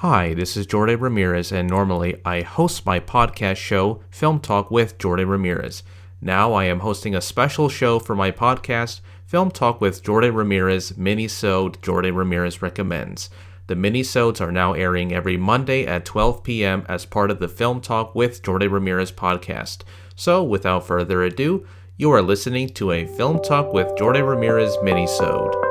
Hi, this is Jorge Ramirez, and normally I host my podcast show, Film Talk with Jorge Ramirez. Now I am hosting a special show for my podcast, Film Talk with Jorge Ramirez, Minisode Jorge Ramirez Recommends. The Minisodes are now airing every Monday at 12 p.m. as part of the Film Talk with Jorge Ramirez podcast. So, without further ado, you are listening to a Film Talk with Jorge Ramirez Minisode.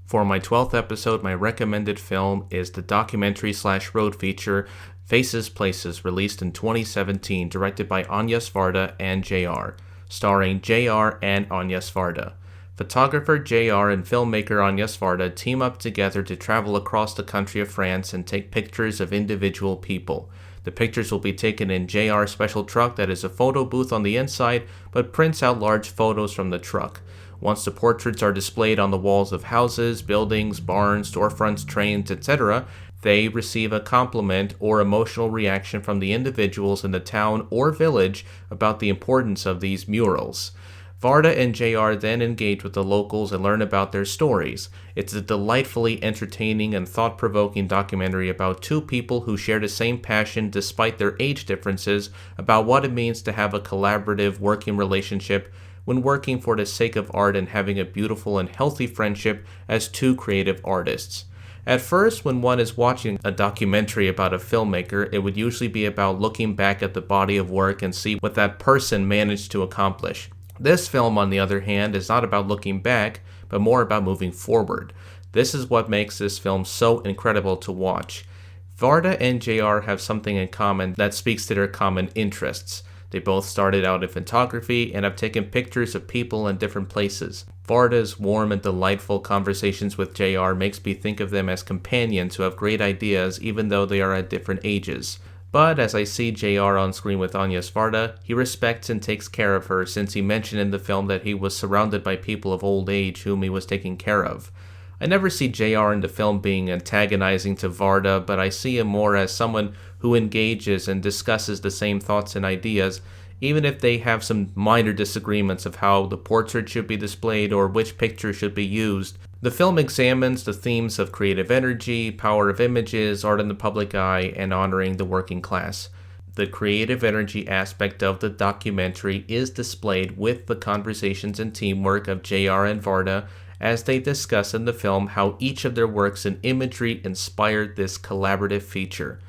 For my 12th episode, my recommended film is the documentary/road feature Faces Places, released in 2017, directed by Agnes Varda and JR, starring JR and Agnes Varda. Photographer JR and filmmaker Agnes Varda team up together to travel across the country of France and take pictures of individual people. The pictures will be taken in JR's special truck that is a photo booth on the inside, but prints out large photos from the truck. Once the portraits are displayed on the walls of houses, buildings, barns, storefronts, trains, etc., they receive a compliment or emotional reaction from the individuals in the town or village about the importance of these murals. Varda and JR then engage with the locals and learn about their stories. It's a delightfully entertaining and thought-provoking documentary about two people who share the same passion despite their age differences about what it means to have a collaborative working relationship when working for the sake of art and having a beautiful and healthy friendship as two creative artists. At first, when one is watching a documentary about a filmmaker, it would usually be about looking back at the body of work and see what that person managed to accomplish. This film, on the other hand, is not about looking back, but more about moving forward. This is what makes this film so incredible to watch. Varda and JR have something in common that speaks to their common interests. They both started out in photography and have taken pictures of people in different places. Varda's warm and delightful conversations with JR makes me think of them as companions who have great ideas even though they are at different ages. But as I see JR on screen with Agnes Varda, he respects and takes care of her since he mentioned in the film that he was surrounded by people of old age whom he was taking care of. I never see JR in the film being antagonizing to Varda, but I see him more as someone who engages and discusses the same thoughts and ideas, even if they have some minor disagreements of how the portrait should be displayed or which picture should be used. The film examines the themes of creative energy, power of images, art in the public eye, and honoring the working class. The creative energy aspect of the documentary is displayed with the conversations and teamwork of JR and Varda as they discuss in the film how each of their works and imagery inspired this collaborative feature.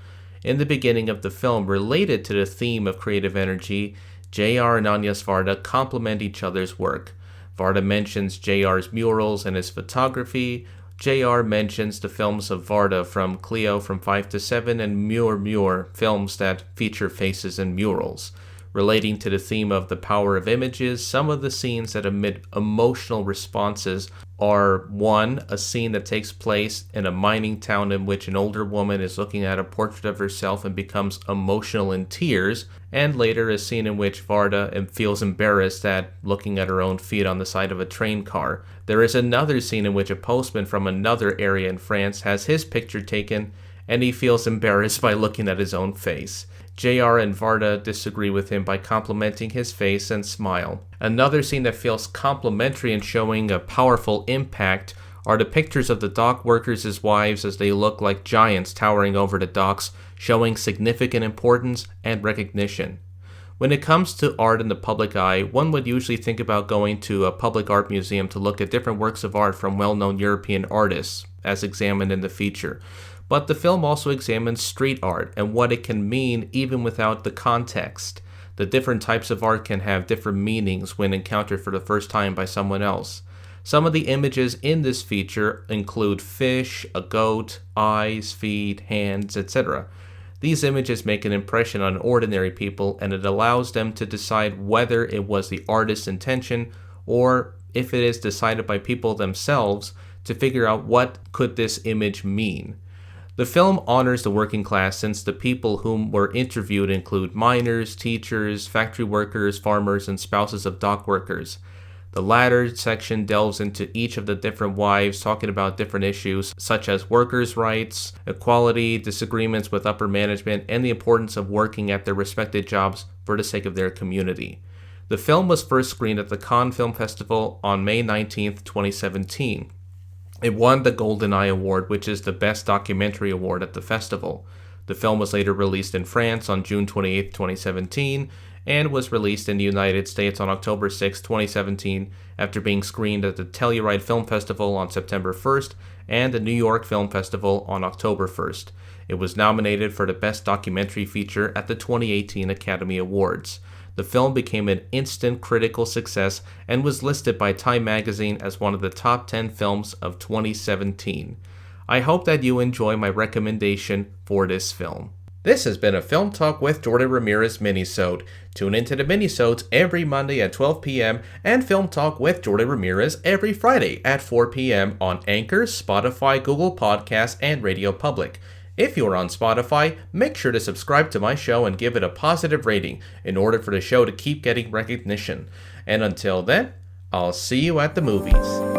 In the beginning of the film, related to the theme of creative energy, JR and Agnes Varda complement each other's work. Varda mentions JR's murals and his photography. JR mentions the films of Varda from Cleo from 5 to 7 and Mur films that feature faces and murals. Relating to the theme of the power of images, some of the scenes that emit emotional responses are 1. A scene that takes place in a mining town in which an older woman is looking at a portrait of herself and becomes emotional in tears, and later a scene in which Varda feels embarrassed at looking at her own feet on the side of a train car. There is another scene in which a postman from another area in France has his picture taken, and he feels embarrassed by looking at his own face. JR and Varda disagree with him by complimenting his face and smile. Another scene that feels complimentary and showing a powerful impact are the pictures of the dock workers' wives as they look like giants towering over the docks, showing significant importance and recognition. When it comes to art in the public eye, one would usually think about going to a public art museum to look at different works of art from well-known European artists, as examined in the feature. But the film also examines street art and what it can mean even without the context. The different types of art can have different meanings when encountered for the first time by someone else. Some of the images in this feature include fish, a goat, eyes, feet, hands, etc. These images make an impression on ordinary people, and it allows them to decide whether it was the artist's intention or if it is decided by people themselves to figure out what could this image mean. The film honors the working class since the people whom were interviewed include miners, teachers, factory workers, farmers, and spouses of dock workers. The latter section delves into each of the different wives, talking about different issues such as workers' rights, equality, disagreements with upper management, and the importance of working at their respected jobs for the sake of their community. The film was first screened at the Cannes Film Festival on May 19, 2017. It won the Golden Eye Award, which is the Best Documentary Award at the festival. The film was later released in France on June 28, 2017, and was released in the United States on October 6, 2017, after being screened at the Telluride Film Festival on September 1st and the New York Film Festival on October 1st. It was nominated for the Best Documentary Feature at the 2018 Academy Awards. The film became an instant critical success and was listed by Time magazine as one of the top 10 films of 2017. I hope that you enjoy my recommendation for this film. This has been a Film Talk with Jordan Ramirez Minisode. Tune into the Minisodes every Monday at 12 p.m. and Film Talk with Jordan Ramirez every Friday at 4 p.m. on Anchor, Spotify, Google Podcasts, and Radio Public. If you're on Spotify, make sure to subscribe to my show and give it a positive rating in order for the show to keep getting recognition. And until then, I'll see you at the movies.